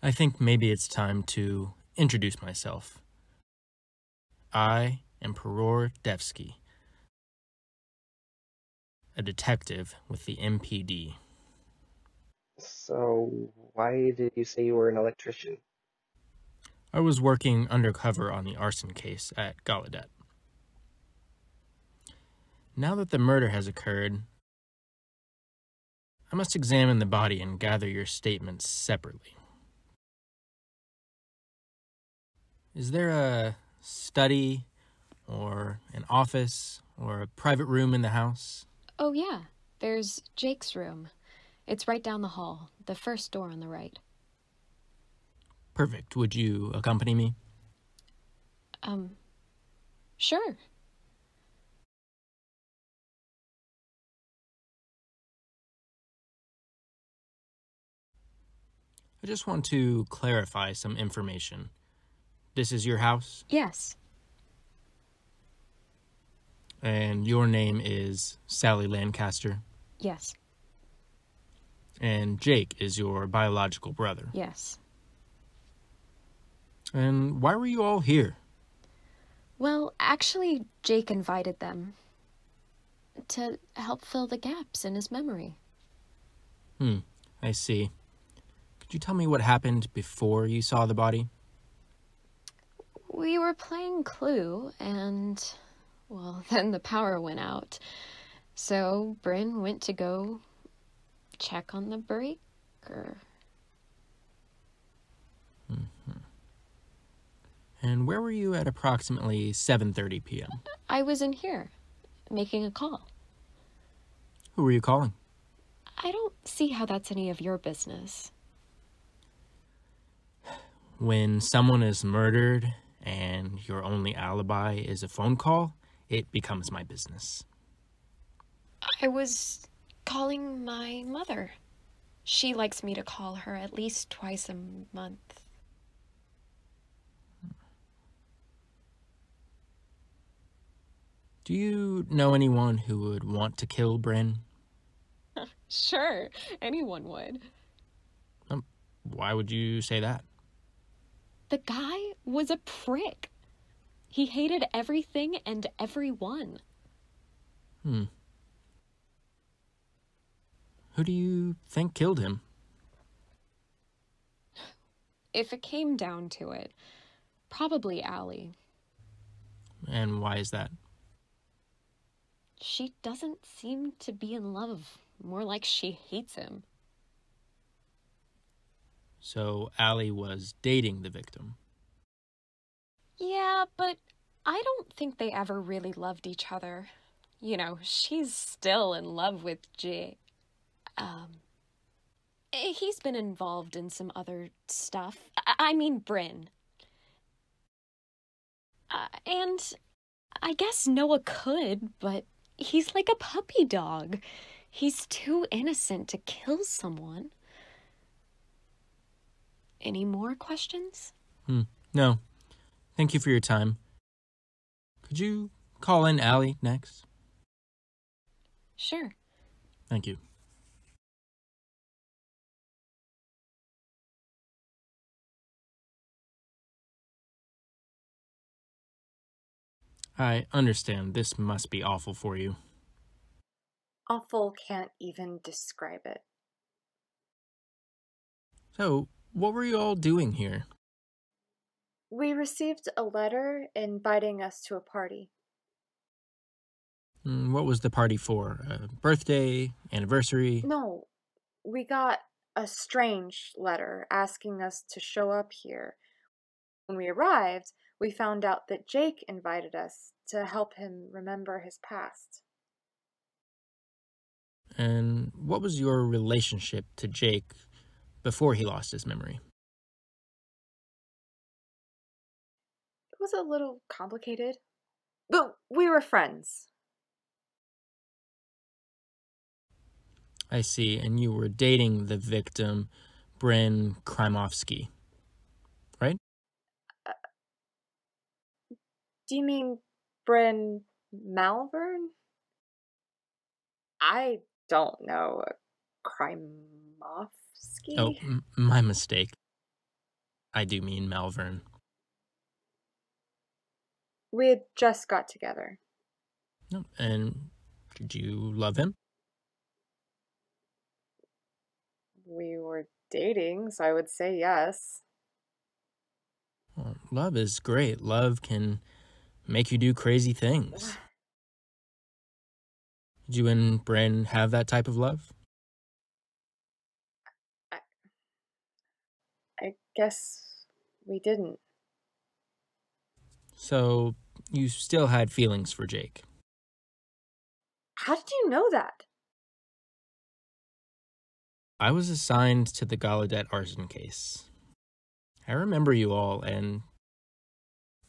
I think maybe it's time to introduce myself. I am Peror Devsky, a detective with the MPD. So, why did you say you were an electrician? I was working undercover on the arson case at Gallaudet. Now that the murder has occurred, I must examine the body and gather your statements separately. Is there a study, or an office, or a private room in the house? Oh, yeah. There's Jake's room. It's right down the hall, the first door on the right. Perfect. Would you accompany me? Sure. I just want to clarify some information. This is your house? Yes. And your name is Sally Lancaster? Yes. And Jake is your biological brother? Yes. And why were you all here? Well, actually, Jake invited them to help fill the gaps in his memory. I see. Could you tell me what happened before you saw the body? We were playing Clue, and, well, then the power went out. So Bryn went to go check on the breaker. And where were you at approximately 7:30 p.m.? I was in here, making a call. Who were you calling? I don't see how that's any of your business. When someone is murdered and your only alibi is a phone call, it becomes my business. I was calling my mother. She likes me to call her at least twice a month. Do you know anyone who would want to kill Bryn? Sure, anyone would. Why would you say that? The guy was a prick. He hated everything and everyone. Who do you think killed him? If it came down to it, probably Allie. And why is that? She doesn't seem to be in love. More like she hates him. So Allie was dating the victim. Yeah, but I don't think they ever really loved each other. You know, she's still in love with Jay. He's been involved in some other stuff. I mean, Bryn. And I guess Noah could, but he's like a puppy dog. He's too innocent to kill someone. Any more questions? No. Thank you for your time. Could you call in Allie next? Sure. Thank you. I understand this must be awful for you. Awful can't even describe it. So, what were you all doing here? We received a letter inviting us to a party. What was the party for? A birthday? Anniversary? No, we got a strange letter asking us to show up here. When we arrived, we found out that Jake invited us to help him remember his past. And what was your relationship to Jake before he lost his memory? It was a little complicated, but we were friends. I see, and you were dating the victim, Bryn Krymovsky, right? Do you mean Bryn Malvern? I don't know. Krymovsky? Oh, my mistake. I do mean Malvern. We had just got together. No, and did you love him? We were dating, so I would say yes. Well, love is great. Love can make you do crazy things. Did you and Bryn have that type of love? I, I guess we didn't. So you still had feelings for Jake? How did you know that? I was assigned to the Gallaudet arson case. I remember you all, and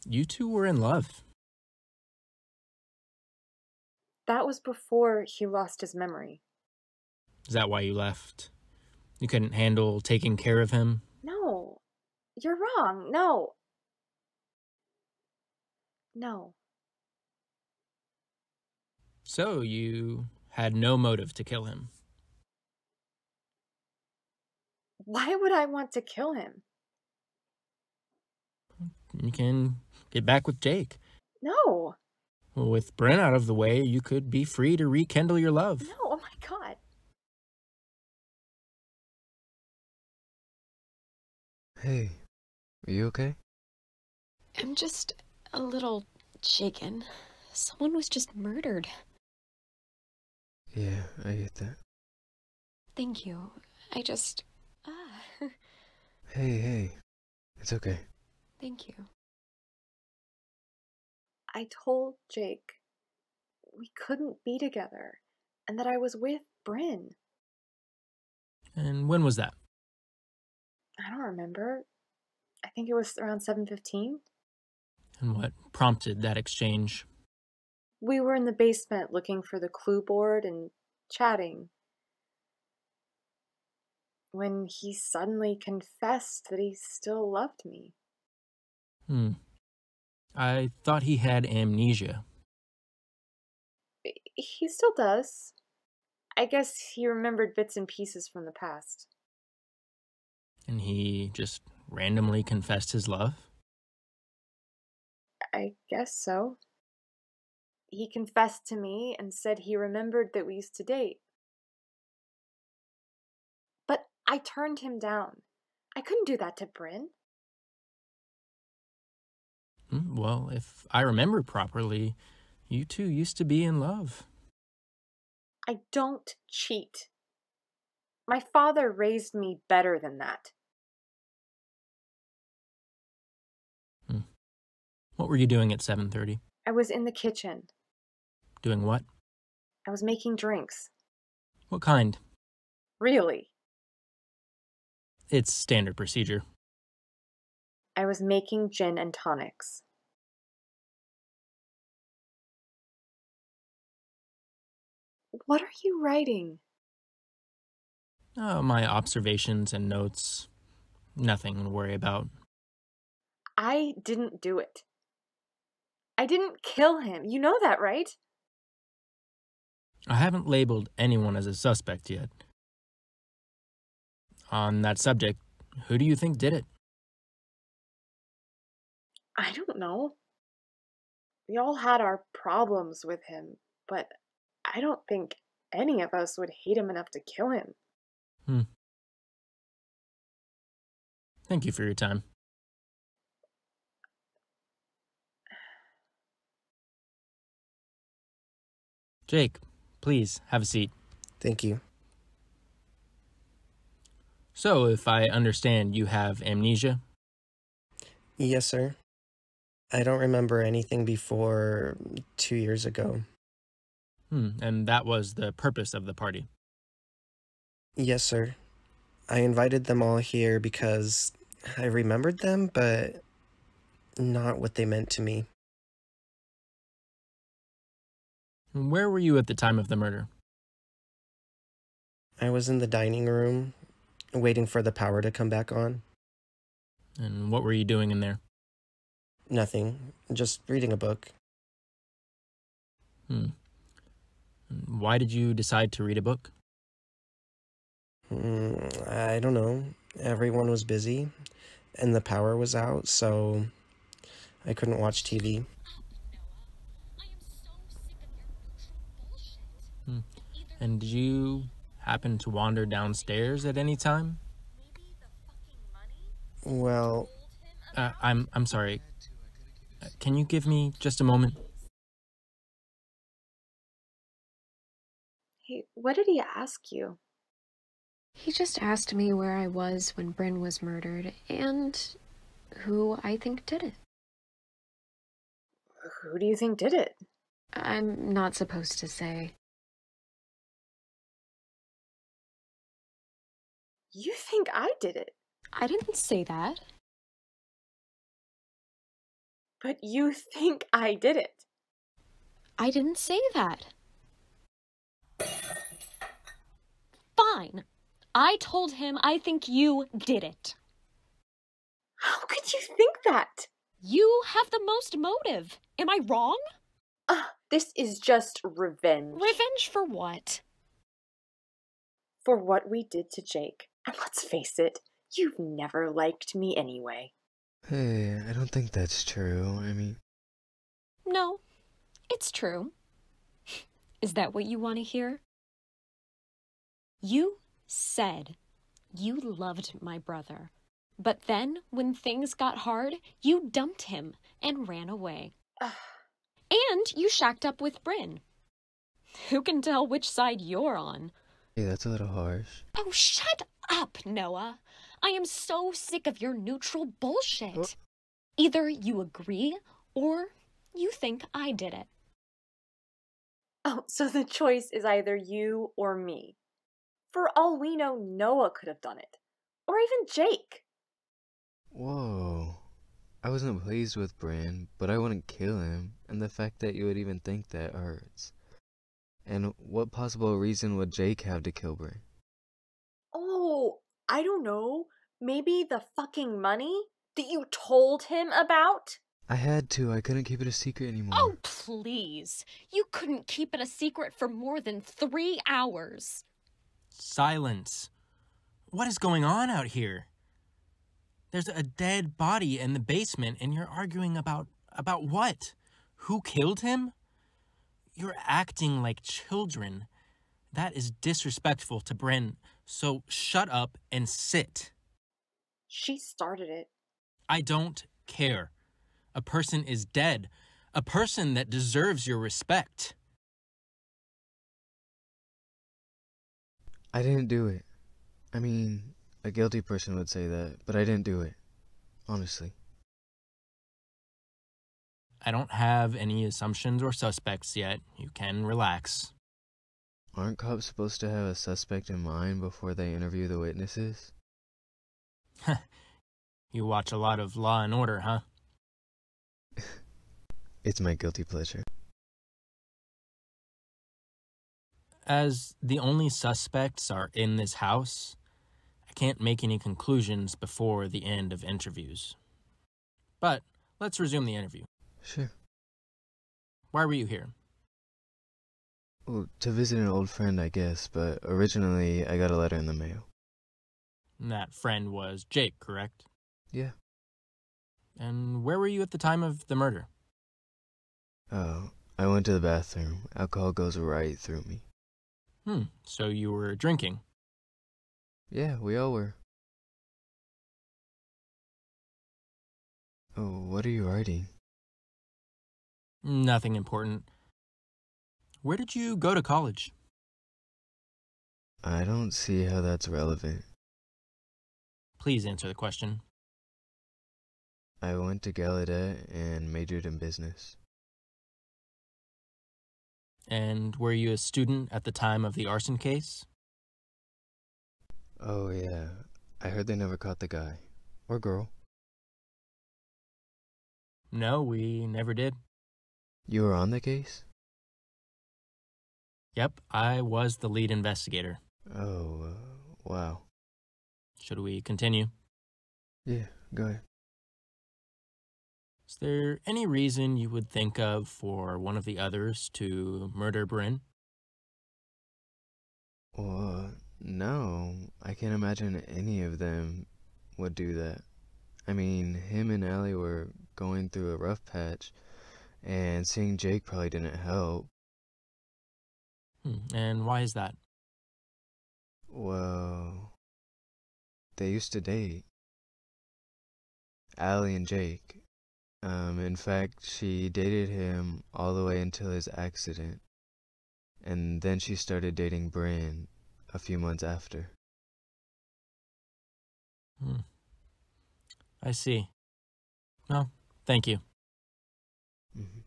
you two were in love. That was before he lost his memory. Is that why you left? You couldn't handle taking care of him? No, you're wrong. No. No. So you had no motive to kill him? Why would I want to kill him? You can get back with Jake. No. Well, with Bryn out of the way, you could be free to rekindle your love. No, oh my God. Hey, are you okay? I'm just a little shaken. Someone was just murdered. Yeah, I get that. Thank you. I just... Hey, it's okay. Thank you. I told Jake we couldn't be together and that I was with Bryn. And when was that? I don't remember. I think it was around 7:15. And what prompted that exchange? We were in the basement looking for the clue board and chatting when he suddenly confessed that he still loved me. I thought he had amnesia. He still does. I guess he remembered bits and pieces from the past. And he just randomly confessed his love? I guess so. He confessed to me and said he remembered that we used to date. But I turned him down. I couldn't do that to Bryn. Well, if I remember properly, you two used to be in love. I don't cheat. My father raised me better than that. What were you doing at 7:30? I was in the kitchen. Doing what? I was making drinks. What kind? Really? It's standard procedure. I was making gin and tonics. What are you writing? My observations and notes. Nothing to worry about. I didn't do it. I didn't kill him. You know that, right? I haven't labeled anyone as a suspect yet. On that subject, who do you think did it? I don't know. We all had our problems with him, but I don't think any of us would hate him enough to kill him. Thank you for your time. Jake, please have a seat. Thank you. So, if I understand, you have amnesia? Yes, sir. I don't remember anything before 2 years ago. And that was the purpose of the party? Yes, sir. I invited them all here because I remembered them, but not what they meant to me. Where were you at the time of the murder? I was in the dining room, waiting for the power to come back on. And what were you doing in there? Nothing, just reading a book. Why did you decide to read a book? I don't know. Everyone was busy. and the power was out, so I couldn't watch TV. And did you happen to wander downstairs at any time? Well, I'm sorry. Can you give me just a moment? Hey, what did he ask you? He just asked me where I was when Bryn was murdered and who I think did it. Who do you think did it? I'm not supposed to say. You think I did it? I didn't say that. But you think I did it? I didn't say that. Fine. I told him I think you did it. How could you think that? You have the most motive. Am I wrong? This is just revenge. Revenge for what? For what we did to Jake. And let's face it, you've never liked me anyway. Hey, I don't think that's true. No, it's true. Is that what you want to hear? You said you loved my brother, but then when things got hard, you dumped him and ran away. And you shacked up with Bryn. Who can tell which side you're on? Hey, that's a little harsh. Oh, shut up, Noah. I am so sick of your neutral bullshit. Oh. Either you agree or you think I did it. Oh, so the choice is either you or me. For all we know, Noah could have done it. Or even Jake. Whoa. I wasn't pleased with Bryn, but I wouldn't kill him, and the fact that you would even think that hurts. And what possible reason would Jake have to kill Bryn? Oh, I don't know. Maybe the fucking money that you told him about? I had to. I couldn't keep it a secret anymore. Oh, please. You couldn't keep it a secret for more than 3 hours. Silence. What is going on out here? There's a dead body in the basement and you're arguing about what? Who killed him? You're acting like children. That is disrespectful to Bryn, so shut up and sit. She started it. I don't care. A person is dead. A person that deserves your respect. I didn't do it. A guilty person would say that, but I didn't do it. Honestly. I don't have any assumptions or suspects yet. You can relax. Aren't cops supposed to have a suspect in mind before they interview the witnesses? You watch a lot of Law and Order, huh? It's my guilty pleasure. As the only suspects are in this house, I can't make any conclusions before the end of interviews. But let's resume the interview. Sure. Why were you here? Well, to visit an old friend, I guess, but originally I got a letter in the mail. That friend was Jake, correct? Yeah. And where were you at the time of the murder? Oh, I went to the bathroom. Alcohol goes right through me. So you were drinking? Yeah, we all were. Oh, what are you writing? Nothing important. Where did you go to college? I don't see how that's relevant. Please answer the question. I went to Gallaudet and majored in business. And were you a student at the time of the arson case? Oh, yeah. I heard they never caught the guy. Or girl. No, we never did. You were on the case? Yep, I was the lead investigator. Oh, wow. Should we continue? Yeah, go ahead. Is there any reason you would think of for one of the others to murder Bryn? Well, no. I can't imagine any of them would do that. I mean, him and Allie were going through a rough patch, and seeing Jake probably didn't help. And why is that? Well, they used to date. Allie and Jake. In fact, she dated him all the way until his accident. And then she started dating Bryn a few months after. I see. Well, thank you. Mm-hmm.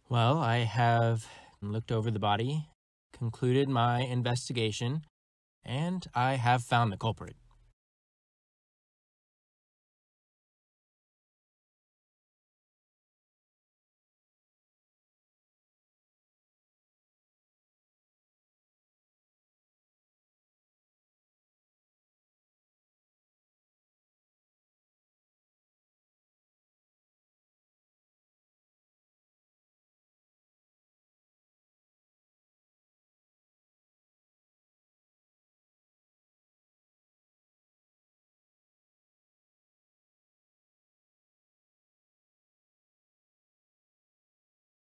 Well, I have looked over the body, concluded my investigation, and I have found the culprit.